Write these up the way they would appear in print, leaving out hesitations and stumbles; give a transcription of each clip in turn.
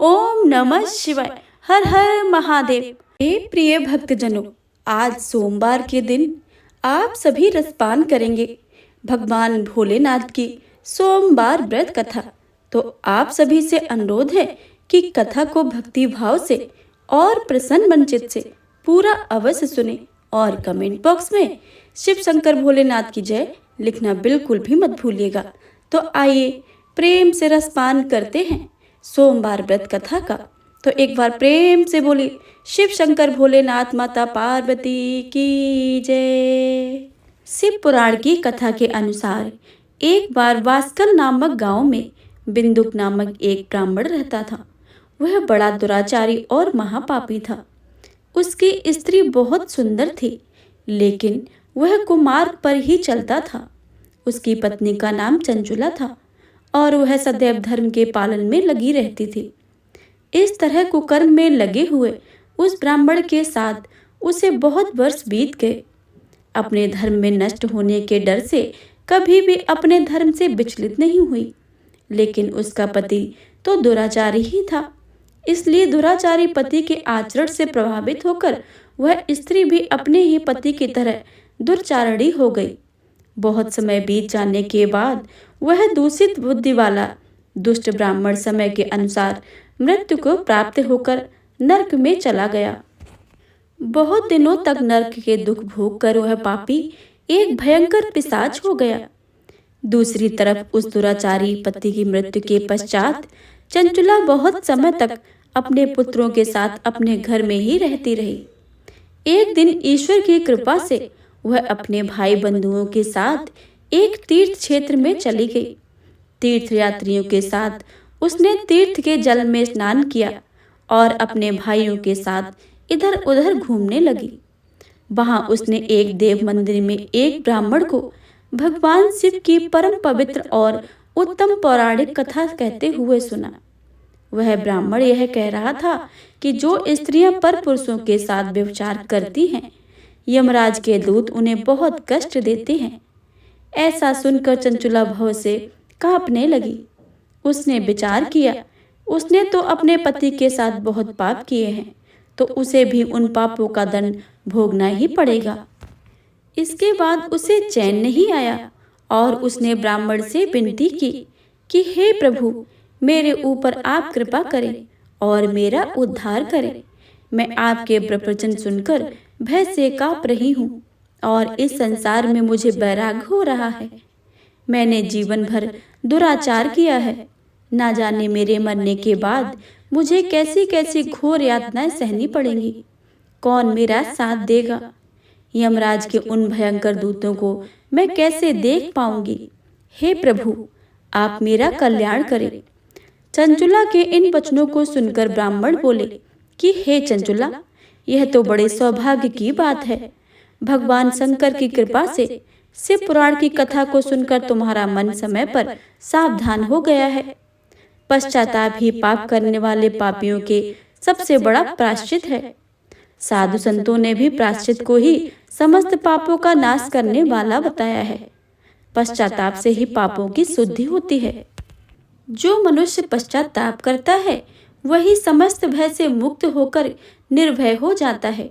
ओम नमः शिवाय। हर हर महादेव। हे प्रिय भक्तजनों, आज सोमवार के दिन आप सभी रसपान करेंगे भगवान भोलेनाथ की सोमवार व्रत कथा। तो आप सभी से अनुरोध है कि कथा को भक्ति भाव से और प्रसन्न मन चित्त से पूरा अवश्य सुने और कमेंट बॉक्स में शिव शंकर भोलेनाथ की जय लिखना बिल्कुल भी मत भूलिएगा। तो आइए प्रेम से रसपान करते हैं सोमवार व्रत कथा का। तो एक बार प्रेम से बोली शिव शंकर भोलेनाथ माता पार्वती की जय। शिव पुराण की कथा के अनुसार एक बार वास्कल नामक गांव में बिंदुक नामक एक ब्राह्मण रहता था। वह बड़ा दुराचारी और महापापी था। उसकी स्त्री बहुत सुंदर थी, लेकिन वह कुमार्ग पर ही चलता था। उसकी पत्नी का नाम चंचुला था और वह सदैव धर्म के पालन में लगी रहती थी। इस तरह कुकर्म में लगे हुए उस ब्राह्मण के साथ उसे बहुत वर्ष बीत गए। अपने धर्म में नष्ट होने के डर से कभी भी अपने धर्म से विचलित नहीं हुई। लेकिन उसका पति तो दुराचारी ही था, इसलिए दुराचारी पति के आचरण से प्रभावित होकर वह स्त्री भी अपने ही पति की तरह दुर्चारणी हो गई। बहुत समय बीत जाने के बाद वह दूषित बुद्धि वाला दुष्ट ब्राह्मण समय के अनुसार मृत्यु को प्राप्त होकर नरक में चला गया। बहुत दिनों तक नरक के दुख भोग कर वह पापी एक भयंकर पिशाच हो गया। दूसरी तरफ उस दुराचारी पति की मृत्यु के पश्चात चंचुला बहुत समय तक अपने पुत्रों के साथ अपने घर में ही रहती रही। एक दिन ईश्वर की कृपा से वह अपने भाई बंधुओं के साथ एक तीर्थ क्षेत्र में चली गई। तीर्थ यात्रियों के साथ उसने तीर्थ के जल में स्नान किया और अपने भाइयों के साथ इधर उधर घूमने लगी। वहां उसने एक देव मंदिर में एक ब्राह्मण को भगवान शिव की परम पवित्र और उत्तम पौराणिक कथा कहते हुए सुना। वह ब्राह्मण यह कह रहा था कि जो स्त्रियां पर पुरुषों के साथ व्यभिचार करती हैं, यमराज के दूत उन्हें बहुत कष्ट देते हैं। ऐसा सुनकर चंचुला भव से कांपने लगी। उसने विचार किया, उसने तो अपने पति के साथ बहुत पाप किए हैं, तो उसे भी उन पापों का दंड भोगना ही पड़ेगा। इसके बाद उसे चैन नहीं आया और उसने ब्राह्मण से विनती की कि हे प्रभु, मेरे ऊपर आप कृपा करें और मेरा उद्धार करें। मैं आपके प्रवचन सुनकर भय से कांप रही हूँ और इस संसार में मुझे वैराग्य हो रहा है। मैंने जीवन भर दुराचार किया है। ना जाने मेरे मरने के बाद मुझे कैसी कैसी घोर यातनाएं सहनी पड़ेंगी। कौन मेरा साथ देगा? यमराज के उन भयंकर दूतों को मैं कैसे देख पाऊंगी? हे प्रभु, आप मेरा कल्याण करें। चंचुला के इन वचनों को सुनकर ब्राह्मण बोले कि हे चंचुला, यह तो बड़े सौभाग्य की बात है। भगवान शंकर की कृपा से शिव पुराण की कथा को सुनकर तुम्हारा मन समय पर सावधान हो गया है। पश्चाताप ही पाप करने वाले पापियों के सबसे बड़ा प्रायश्चित है। साधु संतों ने भी प्रायश्चित को ही समस्त पापों का नाश करने वाला बताया है। पश्चाताप से ही पापों की शुद्धि होती है। जो मनुष्य पश्चाताप करता है वही समस्त भय से मुक्त होकर निर्भय हो जाता है।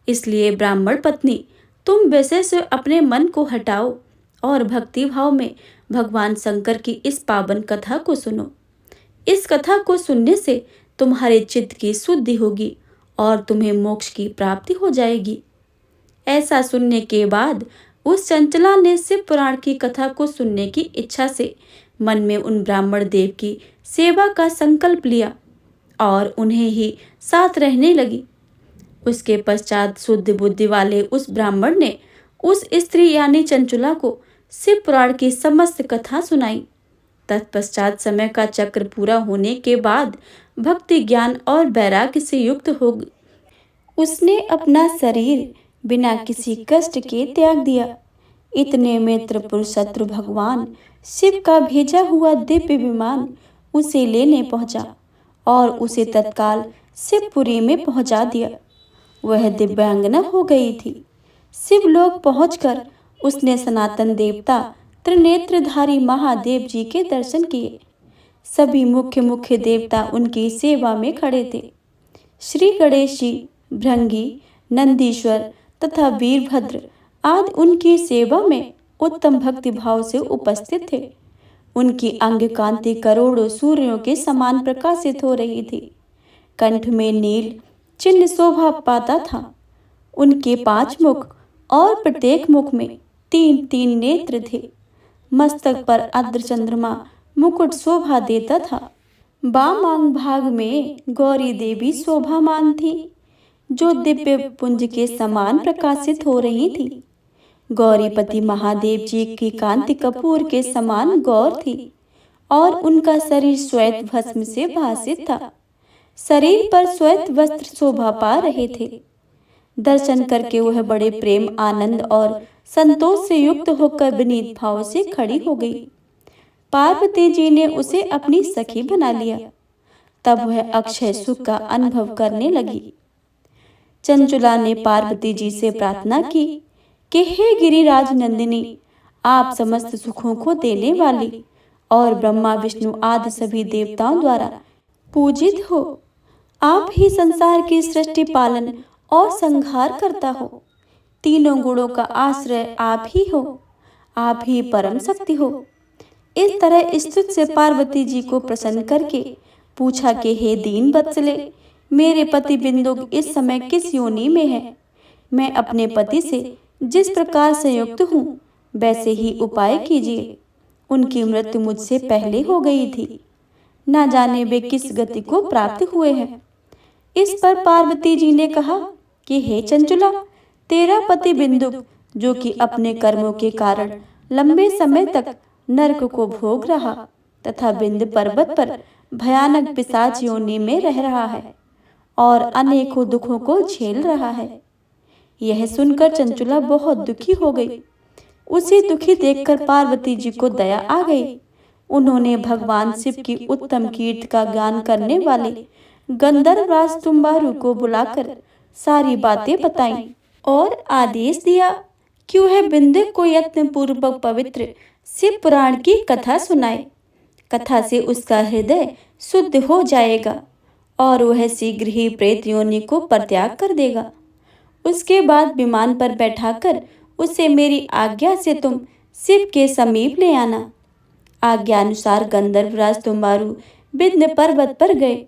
इसलिए ब्राह्मण पत्नी, तुम वैसे से अपने मन को हटाओ और भक्ति भाव में भगवान शंकर की इस पावन कथा को सुनो। इस कथा को सुनने से तुम्हारे चित्त की शुद्धि होगी और तुम्हें मोक्ष की प्राप्ति हो जाएगी। ऐसा सुनने के बाद उस चंचला ने शिव पुराण की कथा को सुनने की इच्छा से मन में उन ब्राह्मण देव की सेवा का संकल्प लिया और उन्हें ही साथ रहने लगी। उसके पश्चात शुद्ध बुद्धि वाले उस ब्राह्मण ने उस स्त्री यानी चंचुला को शिव पुराण की समस्त कथा सुनाई। तत्पश्चात समय का चक्र पूरा होने के बाद भक्ति ज्ञान और वैराग्य से युक्त हो उसने अपना शरीर बिना किसी कष्ट के त्याग दिया। इतने में त्रिपुर शत्रु भगवान शिव का भेजा हुआ दिव्य विमान उसे लेने पहुंचा और उसे तत्काल शिवपुरी में पहुंचा दिया। वह दिव्यांगना हो गई थी। शिवलोक पहुंचकर उसने सनातन देवता त्रिनेत्रधारी महादेव जी के दर्शन किए। सभी मुख्य मुख्य देवता उनकी सेवा में खड़े थे। श्री गणेश जी, भृंगी, नंदीश्वर तथा वीरभद्र आदि उनकी सेवा में उत्तम भक्ति भाव से उपस्थित थे। उनकी अंग कांति करोड़ों सूर्यों के समान प्रकाशित हो रही थी। कंठ में नील चिन्ह शोभा पाता था। उनके 5 मुख और प्रत्येक मुख में 3-3 नेत्र थे। मस्तक पर अर्ध चंद्रमा मुकुट शोभा देता था। बाम अंग भाग में गौरी देवी शोभामान थी, जो दिव्य पुंज के समान प्रकाशित हो रही थी। गौरीपति महादेव जी की कांति कपूर के समान गौर थी और उनका शरीर श्वेत भस्म से भासित था। शरीर पर श्वेत वस्त्र शोभा पा रहे थे। दर्शन करके वह बड़े प्रेम, आनंद और संतोष से युक्त होकर विनीत भाव से खड़ी हो गई। पार्वती जी ने उसे अपनी सखी बना लिया। तब वह अक्षय सुख का अनुभव करने लगी। चंचुला ने पार्वती जी से प्रार्थना की कि हे गिरिराज नंदिनी, आप समस्त सुखों को देने वाली और ब्रह्मा विष्णु आदि सभी देवताओं द्वारा पूजित हो। आप ही संसार की सृष्टि, पालन और संहार करता हो। तीनों गुणों का आश्रय आप ही हो। आप ही परम शक्ति हो। इस तरह स्तुति से पार्वती जी को प्रसन्न करके पूछा कि हे दीन वत्सले, मेरे पति बिंदु इस समय किस योनि में है? मैं अपने पति से जिस प्रकार संयुक्त हूँ वैसे ही उपाय कीजिए। उनकी मृत्यु मुझसे पहले हो गई थी। ना जाने वे किस गति को प्राप्त हुए हैं। इस पर पार्वती जी ने कहा कि हे चंचुला, तेरा पति बिंदु, जो कि अपने कर्मों के कारण लंबे समय तक नरक को भोग रहा तथा बिंद पर्वत पर भयानक पिशाच योनि में रह रहा है और अनेकों दुखों को झेल रहा है। यह सुनकर चंचुला बहुत दुखी हो गई। उसे दुखी देखकर पार्वती जी को दया आ गई। उन्होंने भगवान शिव की उत्तम कीर्ति का गान करने वाले गंधर्वराज तुम्बारु को बुलाकर सारी बातें बताईं और आदेश दिया कि वह बिंदु को यत्न पूर्वक पवित्र शिव पुराण की कथा सुनाए। कथा से उसका हृदय शुद्ध हो जाएगा और वह शीघ्र ही प्रेत योनि को परित्याग कर देगा। उसके बाद विमान पर बैठाकर उसे मेरी आज्ञा से तुम शिव के समीप ले आना। आज्ञा अनुसार गंधर्वराज तुम्बारु विंध्य पर्वत पर गए।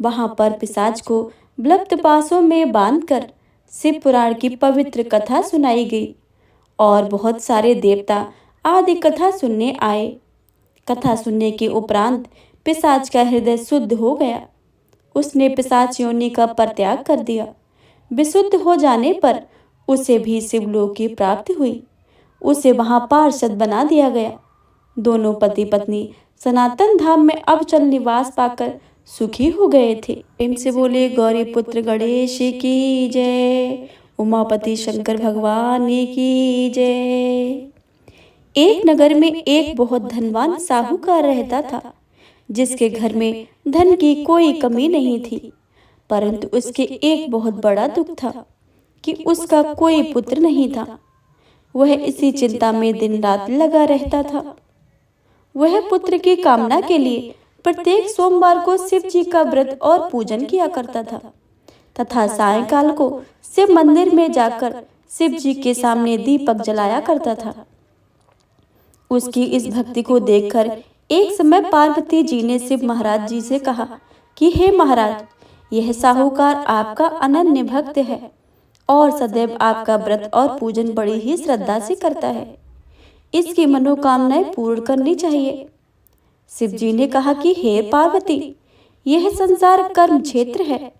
वहां पर पिशाच को बलप्त पासों में बांधकर शिव पुराण की पवित्र कथा सुनाई गई और बहुत सारे देवता आदि कथा सुनने आए। कथा सुनने के उपरांत पिशाच का हृदय शुद्ध हो गया। उसने पिशाच योनि का परित्याग कर दिया। विशुद्ध हो जाने पर उसे भी शिवलोक की प्राप्ति हुई। उसे वहां पार्षद बना दिया गया। दोनों पति पत्नी सनातन धाम में अविचल निवास पाकर सुखी हो गए थे। प्रेम से बोले गौरी पुत्र गणेश की जय, उमापति शंकर भगवान की जय। एक नगर में एक बहुत धनवान साहूकार रहता था, जिसके घर में धन की कोई कमी नहीं थी। परंतु उसके एक बहुत बड़ा दुख था कि उसका कोई पुत्र नहीं था। वह इसी चिंता में दिन रात लगा रहता था। वह पुत्र की कामना के लिए प्रत्येक सोमवार को शिव जी का व्रत और पूजन किया करता था तथा सायंकाल को शिव मंदिर में जाकर शिव जी के सामने दीपक जलाया करता था। उसकी इस भक्ति को देखकर एक समय पार्वती जी ने शिव महाराज जी से कहा कि हे महाराज, यह साहूकार आपका अनन्य भक्त है और सदैव आपका व्रत और पूजन बड़ी ही श्रद्धा से करता है। इसकी मनोकामनाएं पूर्ण करनी चाहिए। शिव जी ने कहा कि हे पार्वती, यह संसार कर्म क्षेत्र है।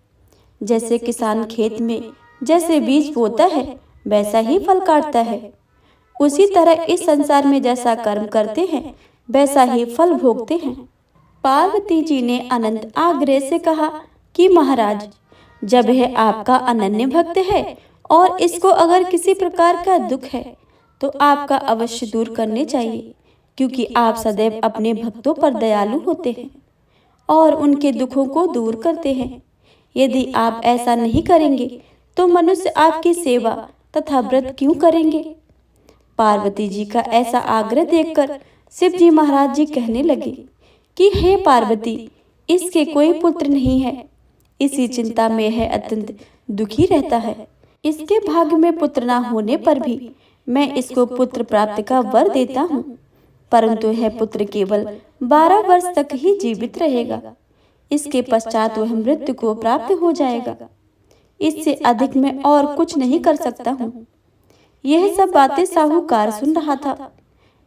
जैसे किसान खेत में जैसे बीज बोता है वैसा ही फल काटता है, उसी तरह इस संसार में जैसा कर्म करते हैं वैसा ही फल भोगते हैं। पार्वती जी ने अनंत आग्रह से कहा कि महाराज, जब यह आपका अनन्य भक्त है और इसको अगर किसी प्रकार का दुख है तो आपका अवश्य दूर करने चाहिए, क्योंकि आप सदैव अपने भक्तों पर दयालु होते हैं और उनके दुखों को दूर करते हैं। यदि आप ऐसा नहीं करेंगे तो मनुष्य आपकी सेवा तथा व्रत क्यों करेंगे? पार्वती जी का ऐसा आग्रह देखकर शिव जी महाराज जी कहने लगे कि हे पार्वती, इसके कोई पुत्र नहीं है। इसी चिंता में यह अत्यंत दुखी रहता है। इसके भाग्य में पुत्र न होने पर भी मैं इसको पुत्र प्राप्ति का वर देता हूँ, परंतु यह पुत्र केवल 12 वर्ष तक ही जीवित रहेगा। इसके पश्चात वह मृत्यु को प्राप्त हो जाएगा। इससे अधिक मैं और कुछ नहीं कर सकता हूँ। यह सब बातें साहूकार सुन रहा था।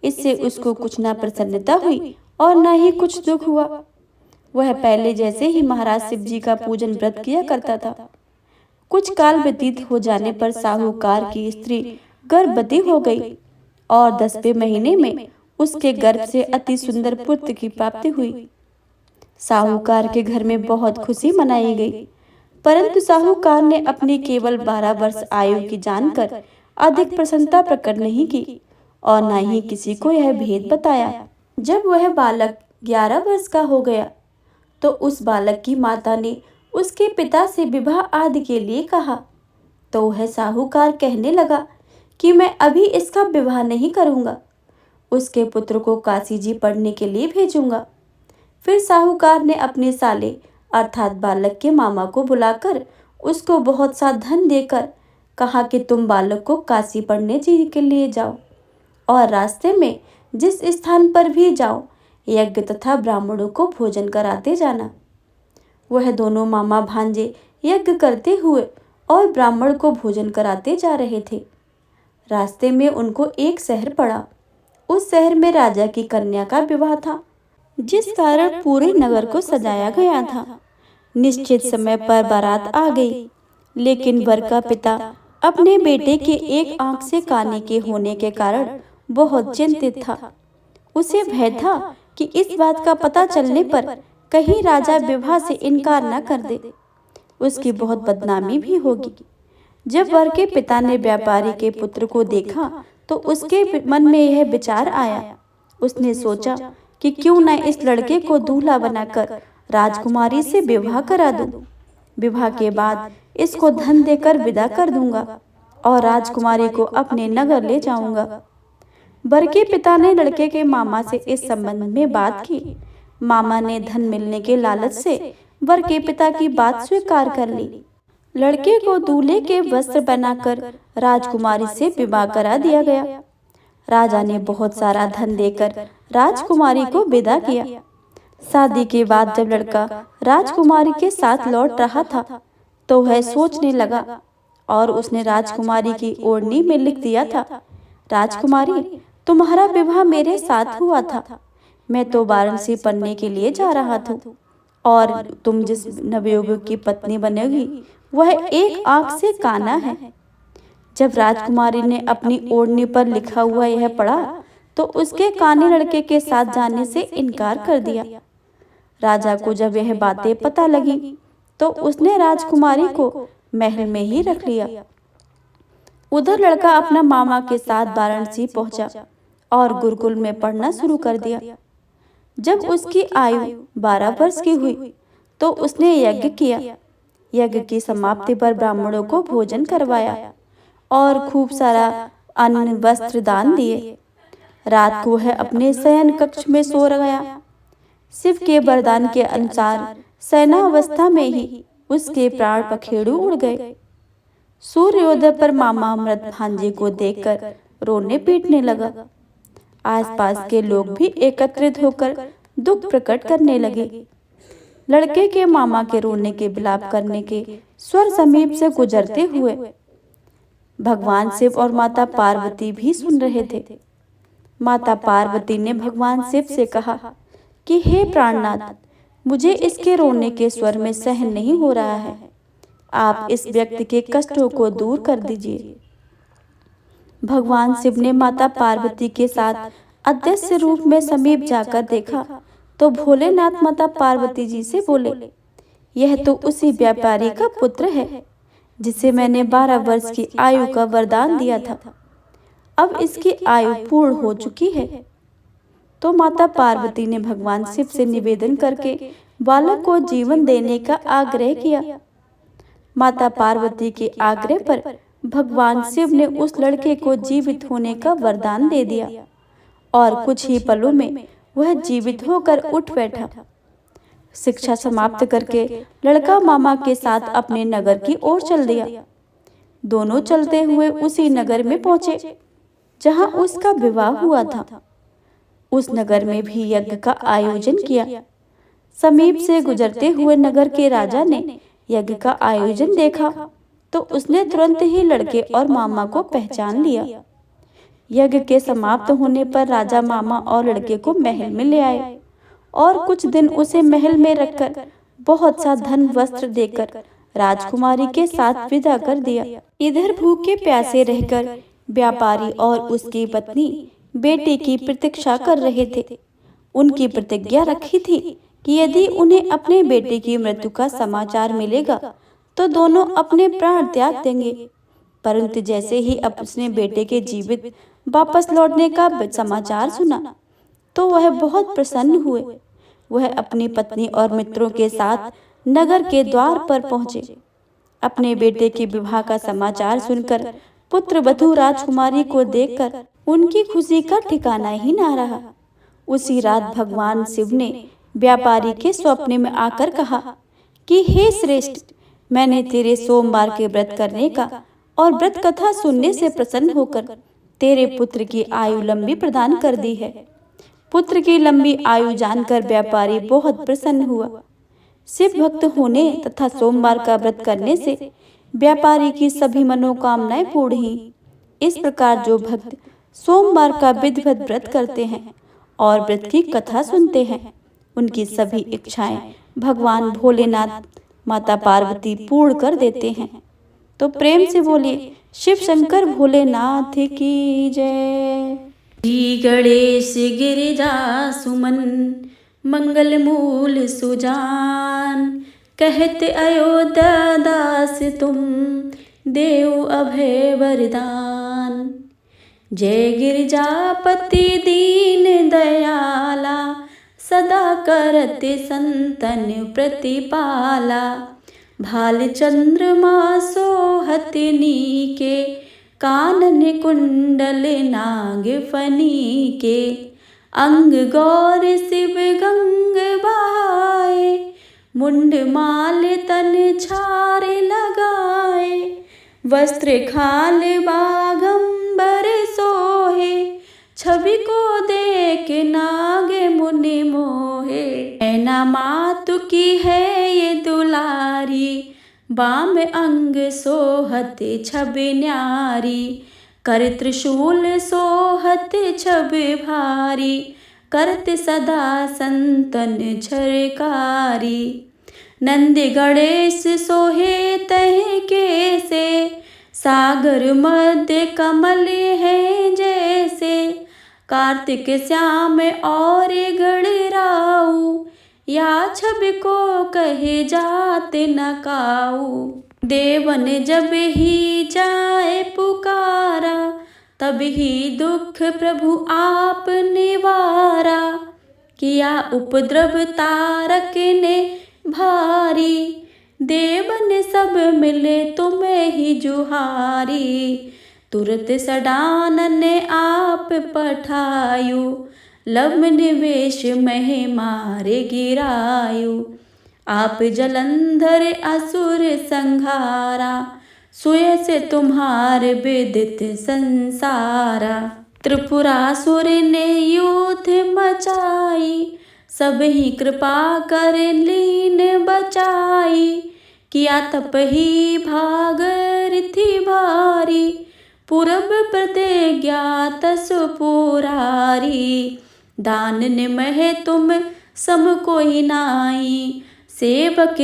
इससे उसको कुछ न प्रसन्नता हुई और न ही कुछ दुख हुआ। वह पहले जैसे ही महाराज शिव जी का पूजन व्रत किया करता था। कुछ काल व्यतीत हो जाने पर साहूकार की स्त्री गर्भवती हो गई और 10वें महीने में उसके गर्भ से अति सुंदर पुत्र की प्राप्ति हुई। साहूकार के घर में बहुत खुशी मनाई गई, परंतु साहूकार ने अपनी केवल 12 वर्ष आयु की जानकर अधिक प्रसन्नता प्रकट नहीं की और न ही किसी को यह भेद बताया। जब वह बालक 11 वर्ष का हो गया तो उस बालक की माता ने उसके पिता से विवाह आदि के लिए कहा, तो वह साहूकार कहने लगा कि मैं अभी इसका विवाह नहीं करूंगा, उसके पुत्र को काशी जी पढ़ने के लिए भेजूंगा। फिर साहूकार ने अपने साले अर्थात बालक के मामा को बुलाकर उसको बहुत सा धन देकर कहा कि तुम बालक को काशी पढ़ने जी के लिए जाओ और रास्ते में जिस स्थान पर भी जाओ यज्ञ तथा ब्राह्मणों को भोजन कराते जाना। वह दोनों मामा भांजे यज्ञ करते हुए और ब्राह्मण को भोजन कराते जा रहे थे। रास्ते में उनको एक शहर पड़ा। उस शहर में राजा की कन्या का विवाह था, जिस कारण पूरे नगर को सजाया गया था। निश्चित समय पर बारात आ गई, लेकिन वर का पिता अपने बेटे के एक आंख से काने के होने के कारण बहुत चिंतित था। उसे भय था कि इस बात का पता चलने पर कहीं राजा विवाह से इनकार न कर दे, उसकी बहुत बदनामी भी होगी। जब वर के पिता ने व्यापारी के पुत्र को देखा तो उसके मन में यह विचार आया। उसने सोचा कि क्यों न इस लड़के को दूल्हा बनाकर राजकुमारी से विवाह करा दूं। विवाह के बाद इसको धन देकर विदा कर दूंगा और राजकुमारी को अपने नगर ले जाऊंगा। वर के पिता ने लड़के के मामा से इस संबंध में बात की। मामा ने धन मिलने के लालच से वर के पिता की बात स्वीकार कर ली। लड़के को दूल्हे के वस्त्र बनाकर राजकुमारी से विवाह करा दिया गया। राजा ने बहुत सारा धन देकर राजकुमारी को विदा किया। शादी के बाद जब लड़का राजकुमारी के साथ लौट रहा था तो वह सोचने लगा और उसने राजकुमारी की ओढ़नी में लिख दिया था, राजकुमारी, तुम्हारा विवाह मेरे साथ हुआ था। मैं तो वाराणसी पढ़ने के लिए जा रहा था और तुम जिस नवयुवक की पत्नी बनेगी वह एक आंख से काना है। जब राजकुमारी ने अपनी ओढ़नी पर लिखा हुआ यह पढ़ा तो उसके काने लड़के के साथ जाने से इनकार कर दिया। राजा को जब यह बातें पता लगी तो उसने राजकुमारी को महल में ही रख लिया। उधर लड़का अपना मामा के साथ वाराणसी पहुंचा और गुरुकुल में पढ़ना शुरू कर दिया। जब उसकी आयु 12 वर्ष की हुई तो उसने यज्ञ किया। यज्ञ की समाप्ति पर ब्राह्मणों को भोजन करवाया और खूब सारा अन्न वस्त्र दान दिए। रात को वह अपने शयन कक्ष में सो गया। शिव के वरदान के अनुसार शयनावस्था में ही उसके प्राण पखेरु उड़ गए। सूर्योदय पर मामा मृत भांजे को देखकर रोने पीटने लगा। आसपास के लोग भी एकत्रित होकर दुख प्रकट करने लगे। लड़के के मामा के रोने के विलाप करने के स्वर समीप से गुजरते हुए भगवान शिव और माता पार्वती भी सुन रहे थे। माता पार्वती ने भगवान शिव से कहा कि हे प्राणनाथ, मुझे इसके रोने के स्वर में सहन नहीं हो रहा है। आप इस व्यक्ति के कष्टों को दूर कर दीजिए। भगवान शिव ने माता पार्वती के साथ अदृश्य रूप में समीप जाकर देखा तो भोलेनाथ माता पार्वती जी से बोले, यह तो उसी व्यापारी का पुत्र है जिसे मैंने 12 वर्ष की आयु का वरदान दिया था। अब इसकी आयु पूर्ण हो चुकी है। तो माता पार्वती ने भगवान शिव से निवेदन करके बालक को जीवन देने का आग्रह किया। माता पार्वती के आग्रह पर भगवान शिव ने उस लड़के को जीवित होने का वरदान दे दिया और कुछ ही पलों में वह जीवित होकर उठ बैठा। शिक्षा समाप्त करके लड़का मामा के साथ अपने नगर की ओर चल दिया। दोनों चलते हुए उसी नगर में पहुंचे जहां उसका विवाह हुआ था। उस नगर में भी यज्ञ का आयोजन किया। समीप से गुजरते हुए नगर के राजा ने यज्ञ का आयोजन देखा तो उसने तुरंत ही लड़के और मामा को पहचान लिया। यज्ञ के समाप्त होने पर राजा मामा और लड़के को महल में ले आए और कुछ दिन उसे महल में रखकर बहुत सा धन वस्त्र देकर राजकुमारी के साथ विदा कर दिया। इधर भूखे प्यासे रहकर व्यापारी और उसकी पत्नी बेटे की प्रतीक्षा कर रहे थे। उनकी प्रतिज्ञा रखी थी कि यदि उन्हें अपने बेटे की मृत्यु का समाचार मिलेगा तो दोनों अपने प्राण त्याग देंगे। परंतु जैसे ही अपने बेटे के जीवित वापस लौटने का समाचार सुना तो वह बहुत प्रसन्न हुए। वह अपनी पत्नी और मित्रों के साथ नगर के द्वार पर पहुंचे। अपने बेटे के विवाह का समाचार सुनकर पुत्र वधू राजकुमारी को देखकर उनकी खुशी का ठिकाना ही ना रहा। उसी रात भगवान शिव ने व्यापारी के स्वप्न में आकर कहा कि हे श्रेष्ठ, मैंने तेरे सोमवार के व्रत करने का और व्रत कथा सुनने से प्रसन्न होकर तेरे पुत्र की आयु लंबी प्रदान कर दी है। पुत्र की लंबी आयु जानकर व्यापारी बहुत प्रसन्न हुआ। शिव भक्त होने तथा सोमवार का व्रत करने से व्यापारी की सभी मनोकामनाएं पूर्ण हुईं। इस प्रकार जो भक्त सोमवार का विधिवत व्रत करते हैं और व्रत की कथा सुनते हैं, उनकी सभी इच्छाएं भगवान भोलेनाथ माता पार्वती पूर्ण कर देते हैं। तो प्रेम से बोलिए शिव शंकर भोलेनाथ की जय। श्री गणेश गिरिजा सुमन मंगल मूल सुजान, कहते अयोध्या दास तुम देव अभय वरदान। जय गिरिजापति दीन दयाला, सदा करते संतन प्रतिपाला। भाल चंद्रमा सोहत नीके, कानन कुंडल नाग फनी के। अंग गौर शिव गंग बहाए, मुंड माल तन छारे लगाए। वस्त्र खाल बागंबर सोहे, छवि को देख नाग मुनि मोहे। ऐना मातु की है ये दुलारी, बाम अंग सोहत छवि न्यारी। कर त्रिशूल सोहत छवि भारी, करत सदा संतन झरकारी। नंद गणेश सोहे तह के से, सागर मध्य कमल है जैसे। कार्तिक श्याम और गणराऊ, या छवि को कहे जात न काऊ। देवन जब ही जाए पुकारा, तब ही दुख प्रभु आप निवारा। किया उपद्रव तारक ने भारी, देवन सब मिले तुम्हें ही जुहारी। तुरत सडानन आप पठायु, लव निवेश मह मारे गिरायु। आप जलंधर असुर संहारा, सुय से तुम्हार विदित संसारा। त्रिपुरासुर ने युद्ध मचाई, सब ही कृपा कर लीन बचाई। किया तप ही भागीरथी भारी, पूरब प्रतिज्ञा तसु पुरारी। दान निमह तुम सम कोई नाई, सेवक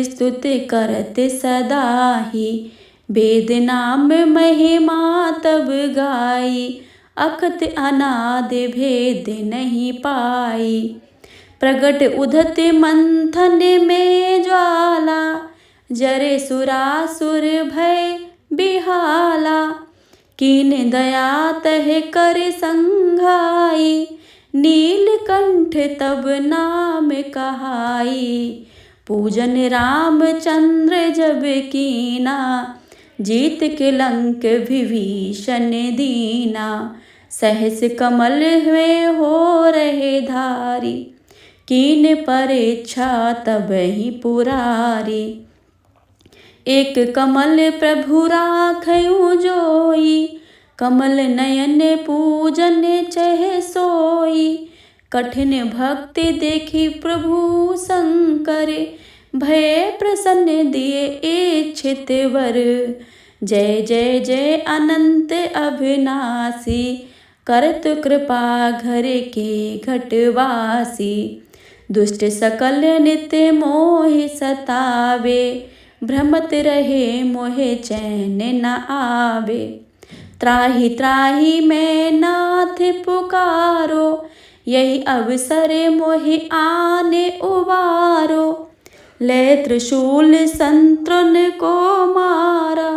स्तुति करत सदा ही। वेद नाम महिमा तब गाई, अखत अनाद भेद नहीं पाई। प्रगट उधत मंथन में ज्वाला, जरे सुरासुर भय बिहाला। कीन दया तह कर संघाई, नीलकंठ तब नाम कहाई। पूजन रामचंद्र जब कीना, जीत के लंक विभीषण दीना। सहस कमल में हो रहे धारी, कीन परीक्षा तब ही पुरारी। एक कमल प्रभु राखयूं जोई, कमल नयन पूजन चह सोई। कठिन भक्ति देखी प्रभु शंकर, भय प्रसन्न दिए इच्छित वर। जय जय जय अनंत अविनाशी, करत कृपा घर के घटवासी। दुष्ट सकल नित्य मोहि सतावे, भ्रमत रहे मोहे चैन न आवे। त्राहि त्राहि मैं नाथ पुकारो, यही अवसर मोहि आने उबारो। ले त्रिशूल संतृण को मारा,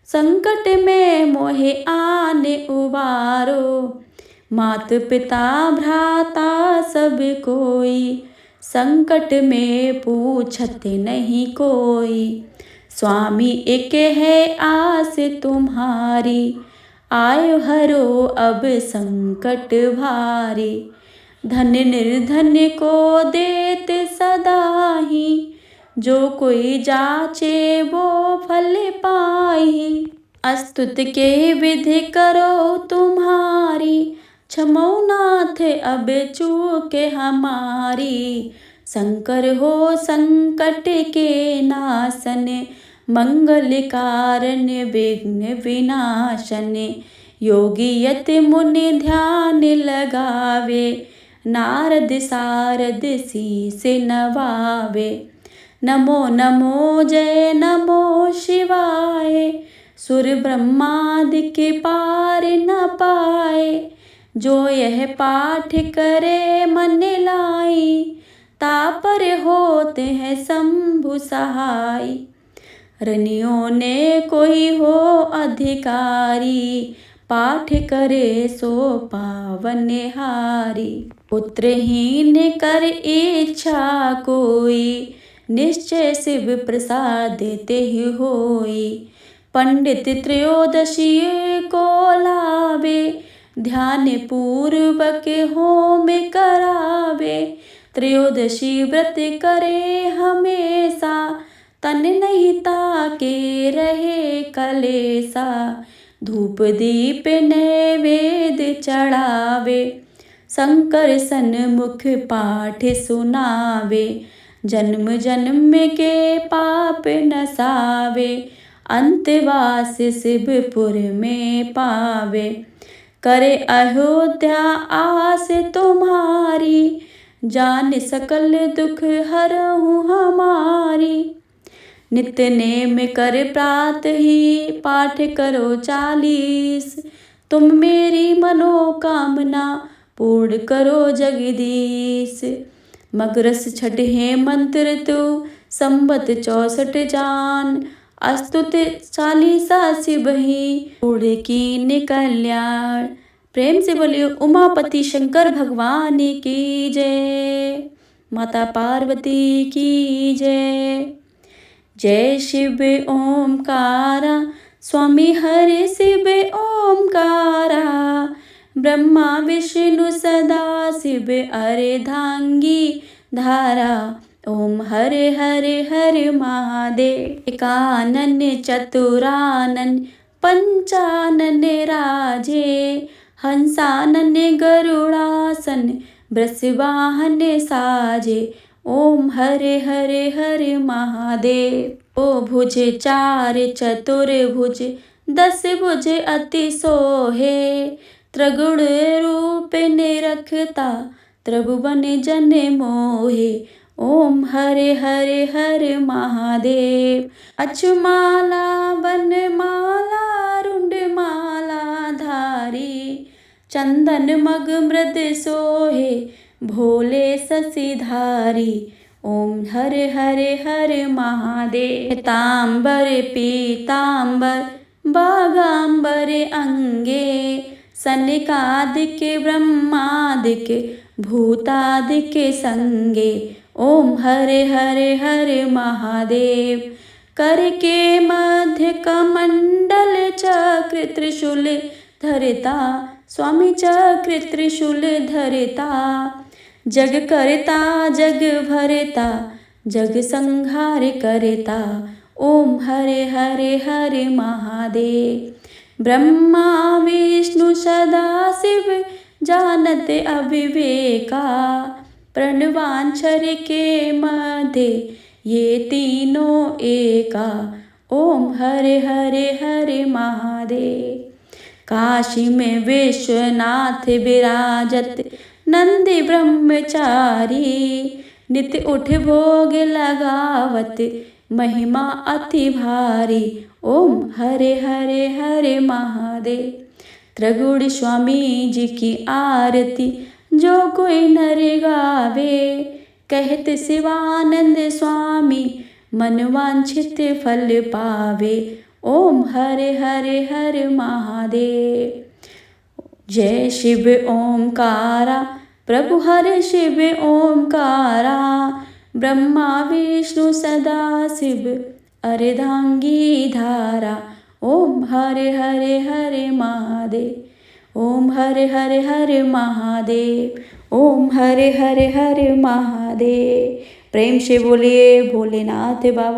संकट में मोहे आने उबारो। मात पिता भ्राता सब कोई, संकट में पूछत नहीं कोई। स्वामी एक है आस तुम्हारी, आयो हरो अब संकट भारी। धन निर्धन को देते सदा ही, जो कोई जाचे वो फल पाई। अस्तुत के विधि करो तुम्हारी, क्षमो नाथ अब चूके हमारी। शंकर हो संकट के नाशन, मंगल कारण विघ्न विनाशन। योगी यति मुनि ध्यान लगावे, नारद सारद शीस नवावे। नमो नमो जय नमो शिवाय, सुर ब्रह्मादि के पार न पाए। जो यह पाठ करे मन लाई, तापर होते हैं शंभु सहाय। रनियों ने कोई हो अधिकारी, पाठ करे सो पावन हारी। पुत्रहीन कर इच्छा कोई, निश्चय शिव प्रसाद देते ही होई। पंडित त्रयोदशी को लावे, ध्यान पूर्वक होम करावे। त्रयोदशी व्रत करे हमेशा, तन नहीं ताके रहे कलेसा। धूप दीप नैवेद्य चढ़ावे, शंकर सन्मुख पाठ सुनावे। जन्म जन्म के पाप नसावे, अंतवास शिवपुर में पावे। करे अयोध्या आस तुम्हारी, जान सकल दुख हरहु हमारी। नित्य नेम कर प्रात ही, पाठ करो 40। तुम मेरी मनोकामना पूर्ण करो जगदीश। मगरस छठ है मंत्र तू, संबत 64 जान। अस्तुत 40 शिवहि, पूर्ण कीन कल्याण। प्रेम से बोलिए उमापति शंकर भगवान की जय, माता पार्वती की जय। जय शिव ओमकारा, स्वामी हरि शिव ओमकारा। ब्रह्मा विष्णु सदा शिव अर्धांगी धारा। ओम हरे हरे हरे महादेव। एकानन चतुरानन पंचानन राजे। हंसानन गरुड़ासन वृषवाहन साजे। ओम हरे हरे हरे महादेव। ओ भुज 4 चतुर्भुज 10 भुज अति सोहे। त्रिगुण रूप निरखता त्रिभुवन जन मोहे। ओम हरे हरे हरे महादेव। अचुमाला वनमाला रुंडमाला धारी। चंदन मग मृद सोहे भोले शशिधारी। ओम हरे हरे हरे महादेव। पीतांबर पीतांबर बागांबर अंगे। सनकादिक ब्रह्मादिक भूतादिक संगे। ओम हरे हरे हरे महादेव। कर के मध्य कमंडल चक्र त्रिशूल धरता स्वामी चक्र त्रिशूल धरता, जग करता जग भरता, जग संहार करता। ओम हरे हरे हरे महादेव। ब्रह्मा विष्णु सदा शिव जानत अविवेका, प्रणवांछर के मध्य ये तीनों एका। ओम हरे हरे हरे महादेव। काशी में विश्वनाथ विराजत, नंदी ब्रह्मचारी, नित्य उठ भोग लगावत, महिमा अति भारी। ओम हरे हरे हरे महादेव। त्रिगुण स्वामी जी की आरती जो कोई नर गावे, कहत शिवानंद स्वामी मन वांछित फल पावे। ओम हरे हरे हरे महादेव। जय शिव ओमकारा, प्रभु हरे शिव ओमकारा, ब्रह्मा विष्णु सदा शिव अर्धांगी धारा। ओम हरे हरे हरे महादेव। ओम हरे हरे हरे महादेव। ओम हरे हरे हरे महादेव। प्रेम से बोलिए भोलेनाथ बाबा।